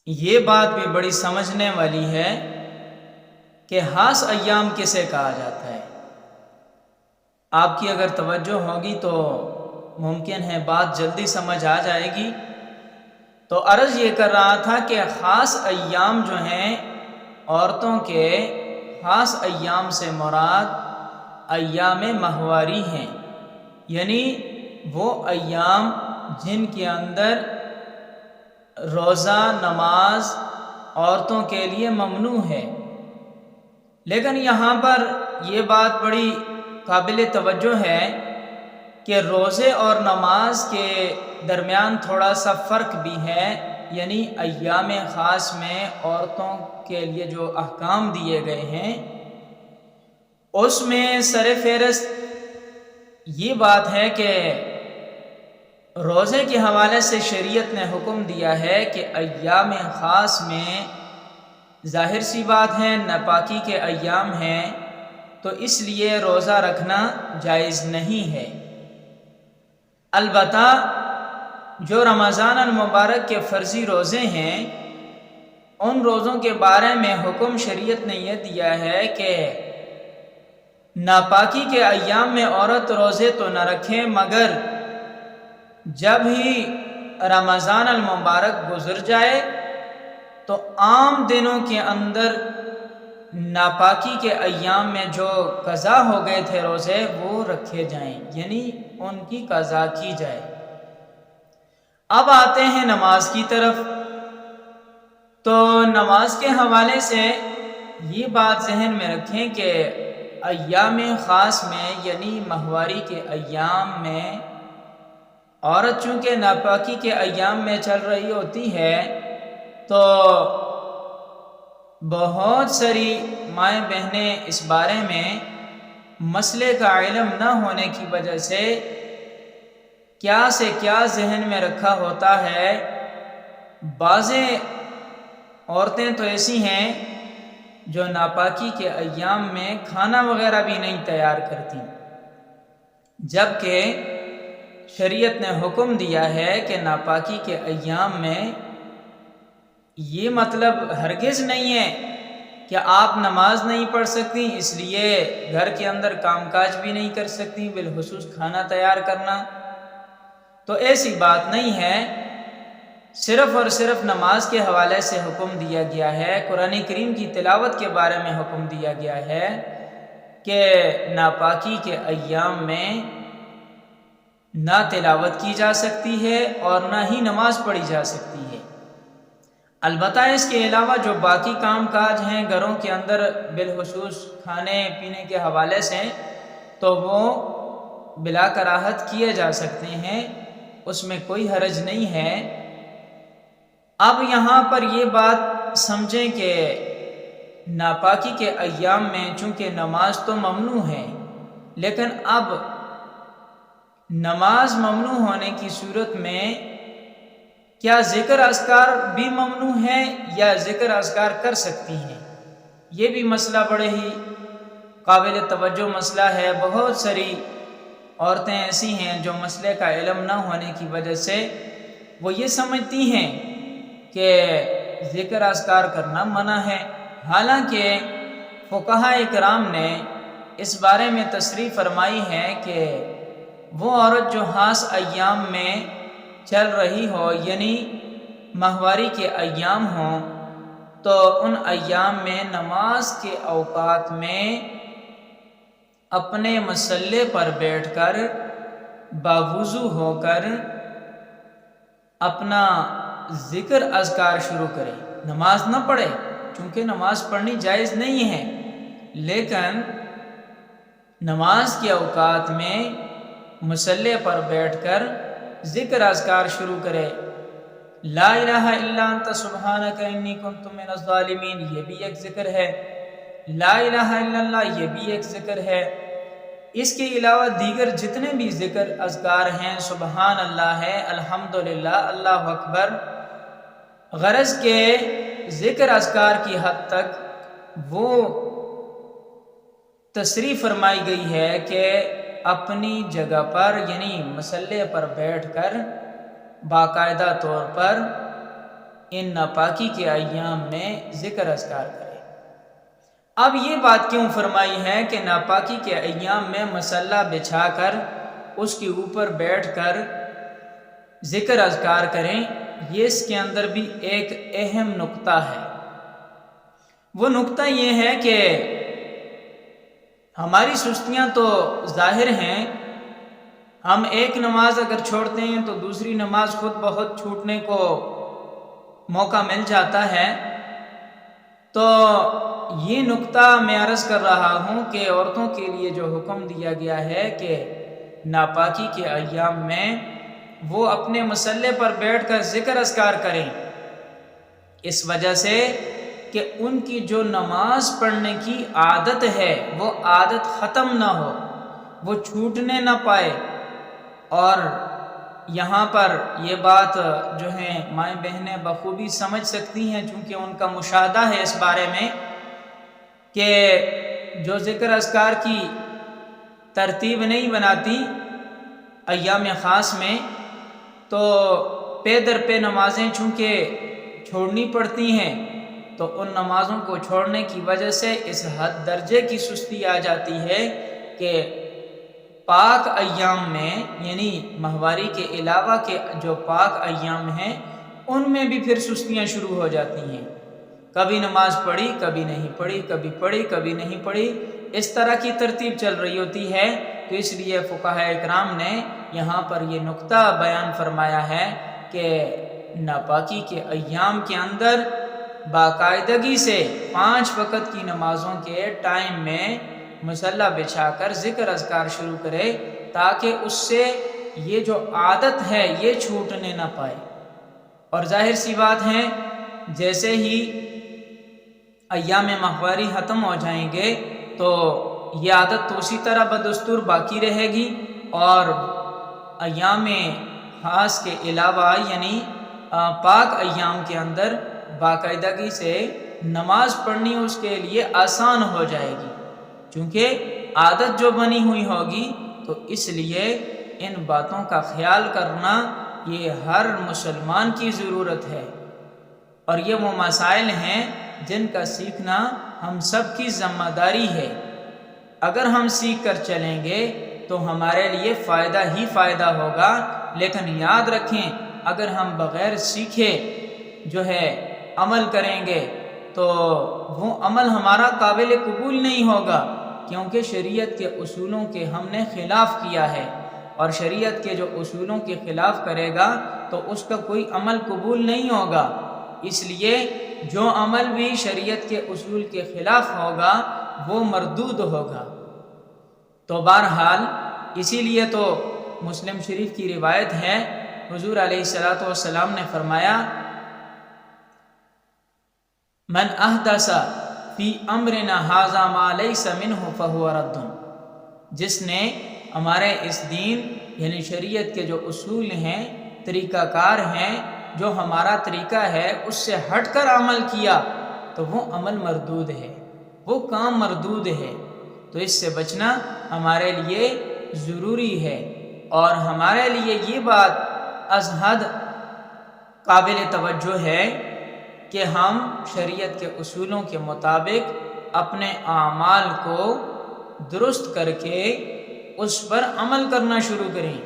یہ بات بھی بڑی سمجھنے والی ہے کہ خاص ایام کسے کہا جاتا ہے۔ آپ کی اگر توجہ ہوگی تو ممکن ہے بات جلدی سمجھ آ جائے گی۔ تو عرض یہ کر رہا تھا کہ خاص ایام جو ہیں عورتوں کے، خاص ایام سے مراد ایام ماہواری ہیں، یعنی وہ ایام جن کے اندر روزہ نماز عورتوں کے لیے ممنوع ہے۔ لیکن یہاں پر یہ بات بڑی قابل توجہ ہے کہ روزے اور نماز کے درمیان تھوڑا سا فرق بھی ہے، یعنی ایام خاص میں عورتوں کے لیے جو احکام دیے گئے ہیں اس میں سر فہرست یہ بات ہے کہ روزے کے حوالے سے شریعت نے حکم دیا ہے کہ ایام خاص میں ظاہر سی بات ہے ناپاکی کے ایام ہیں، تو اس لیے روزہ رکھنا جائز نہیں ہے۔ البتہ جو رمضان المبارک کے فرضی روزے ہیں ان روزوں کے بارے میں حکم شریعت نے یہ دیا ہے کہ ناپاکی کے ایام میں عورت روزے تو نہ رکھے، مگر جب ہی رمضان المبارک گزر جائے تو عام دنوں کے اندر ناپاکی کے ایام میں جو قضا ہو گئے تھے روزے وہ رکھے جائیں، یعنی ان کی قضا کی جائے۔ اب آتے ہیں نماز کی طرف۔ تو نماز کے حوالے سے یہ بات ذہن میں رکھیں کہ ایام خاص میں یعنی ماہواری کے ایام میں عورت چونکہ ناپاکی کے ایام میں چل رہی ہوتی ہے تو بہت ساری مائیں بہنیں اس بارے میں مسئلے کا علم نہ ہونے کی وجہ سے کیا سے کیا ذہن میں رکھا ہوتا ہے۔ بعض عورتیں تو ایسی ہیں جو ناپاکی کے ایام میں کھانا وغیرہ بھی نہیں تیار کرتی، جبکہ شریعت نے حکم دیا ہے کہ ناپاکی کے ایام میں یہ مطلب ہرگز نہیں ہے کہ آپ نماز نہیں پڑھ سکتی اس لیے گھر کے اندر کام کاج بھی نہیں کر سکتی، بالخصوص کھانا تیار کرنا، تو ایسی بات نہیں ہے۔ صرف اور صرف نماز کے حوالے سے حکم دیا گیا ہے، قرآن کریم کی تلاوت کے بارے میں حکم دیا گیا ہے کہ ناپاکی کے ایام میں نہ تلاوت کی جا سکتی ہے اور نہ ہی نماز پڑھی جا سکتی ہے۔ البتہ اس کے علاوہ جو باقی کام کاج ہیں گھروں کے اندر بالخصوص کھانے پینے کے حوالے سے تو وہ بلا کراہت کیے جا سکتے ہیں، اس میں کوئی حرج نہیں ہے۔ اب یہاں پر یہ بات سمجھیں کہ ناپاکی کے ایام میں چونکہ نماز تو ممنوع ہے، لیکن اب نماز ممنوع ہونے کی صورت میں کیا ذکر اذکار بھی ممنوع ہے یا ذکر اذکار کر سکتی ہیں؟ یہ بھی مسئلہ بڑے ہی قابل توجہ مسئلہ ہے۔ بہت ساری عورتیں ایسی ہیں جو مسئلے کا علم نہ ہونے کی وجہ سے وہ یہ سمجھتی ہیں کہ ذکر اذکار کرنا منع ہے، حالانکہ فقہاء کرام نے اس بارے میں تصریح فرمائی ہے کہ وہ عورت جو خاص ایام میں چل رہی ہو یعنی ماہواری کے ایام ہوں تو ان ایام میں نماز کے اوقات میں اپنے مصلے پر بیٹھ کر باوضو ہو کر اپنا ذکر اذکار شروع کرے، نماز نہ پڑھے، چونکہ نماز پڑھنی جائز نہیں ہے، لیکن نماز کے اوقات میں مصلے پر بیٹھ کر ذکر اذکار شروع کرے۔ لا الہ الا انت سبحانک انی کنت من الظالمین یہ بھی ایک ذکر ہے، لا الہ الا اللہ یہ بھی ایک ذکر ہے۔ اس کے علاوہ دیگر جتنے بھی ذکر اذکار ہیں، سبحان اللہ ہے، الحمدللہ، اللہ اکبر، غرض کے ذکر اذکار کی حد تک وہ تصریح فرمائی گئی ہے کہ اپنی جگہ پر یعنی مصلے پر بیٹھ کر باقاعدہ طور پر ان ناپاکی کے ایام میں ذکر اذکار کرے۔ اب یہ بات کیوں فرمائی ہے کہ ناپاکی کے ایام میں مصلی بچھا کر اس کے اوپر بیٹھ کر ذکر اذکار کریں؟ یہ اس کے اندر بھی ایک اہم نقطہ ہے۔ وہ نقطہ یہ ہے کہ ہماری سستیاں تو ظاہر ہیں، ہم ایک نماز اگر چھوڑتے ہیں تو دوسری نماز خود بخود چھوٹنے کو موقع مل جاتا ہے۔ تو یہ نقطہ میں عرض کر رہا ہوں کہ عورتوں کے لیے جو حکم دیا گیا ہے کہ ناپاکی کے ایام میں وہ اپنے مصلی پر بیٹھ کر ذکر اذکار کریں، اس وجہ سے کہ ان کی جو نماز پڑھنے کی عادت ہے وہ عادت ختم نہ ہو، وہ چھوٹنے نہ پائے۔ اور یہاں پر یہ بات جو ہیں مائیں بہنیں بخوبی سمجھ سکتی ہیں، چونکہ ان کا مشاہدہ ہے اس بارے میں کہ جو ذکر اذکار کی ترتیب نہیں بناتی ایام خاص میں، تو پے در پہ نمازیں چونکہ چھوڑنی پڑتی ہیں، تو ان نمازوں کو چھوڑنے کی وجہ سے اس حد درجے کی سستی آ جاتی ہے کہ پاک ایام میں، یعنی ماہواری کے علاوہ کے جو پاک ایام ہیں ان میں بھی پھر سستیاں شروع ہو جاتی ہیں۔ کبھی نماز پڑھی کبھی نہیں پڑھی، کبھی پڑھی کبھی نہیں پڑھی، اس طرح کی ترتیب چل رہی ہوتی ہے۔ تو اس لیے فقہاء اکرام نے یہاں پر یہ نقطہ بیان فرمایا ہے کہ ناپاکی کے ایام کے اندر باقاعدگی سے 5 وقت کی نمازوں کے ٹائم میں مصلی بچھا کر ذکر اذکار شروع کرے، تاکہ اس سے یہ جو عادت ہے یہ چھوٹنے نہ پائے۔ اور ظاہر سی بات ہے، جیسے ہی ایام ماہواری ختم ہو جائیں گے تو یہ عادت تو اسی طرح بدستور باقی رہے گی، اور ایام خاص کے علاوہ یعنی پاک ایام کے اندر باقاعدگی سے نماز پڑھنی اس کے لیے آسان ہو جائے گی، چونکہ عادت جو بنی ہوئی ہوگی۔ تو اس لیے ان باتوں کا خیال کرنا یہ ہر مسلمان کی ضرورت ہے، اور یہ وہ مسائل ہیں جن کا سیکھنا ہم سب کی ذمہ داری ہے۔ اگر ہم سیکھ کر چلیں گے تو ہمارے لیے فائدہ ہی فائدہ ہوگا، لیکن یاد رکھیں اگر ہم بغیر سیکھے جو ہے عمل کریں گے تو وہ عمل ہمارا قابل قبول نہیں ہوگا، کیونکہ شریعت کے اصولوں کے ہم نے خلاف کیا ہے، اور شریعت کے جو اصولوں کے خلاف کرے گا تو اس کا کوئی عمل قبول نہیں ہوگا۔ اس لیے جو عمل بھی شریعت کے اصول کے خلاف ہوگا وہ مردود ہوگا۔ تو بہرحال اسی لیے تو مسلم شریف کی روایت ہے، حضور علیہ الصلوۃ والسلام نے فرمایا، من احدث فی امرنا ھذا ما لیس منہ فہو رد، جس نے ہمارے اس دین یعنی شریعت کے جو اصول ہیں، طریقہ کار ہیں، جو ہمارا طریقہ ہے اس سے ہٹ کر عمل کیا تو وہ عمل مردود ہے، وہ کام مردود ہے۔ تو اس سے بچنا ہمارے لیے ضروری ہے، اور ہمارے لیے یہ بات از حد قابل توجہ ہے کہ ہم شریعت کے اصولوں کے مطابق اپنے اعمال کو درست کر کے اس پر عمل کرنا شروع کریں۔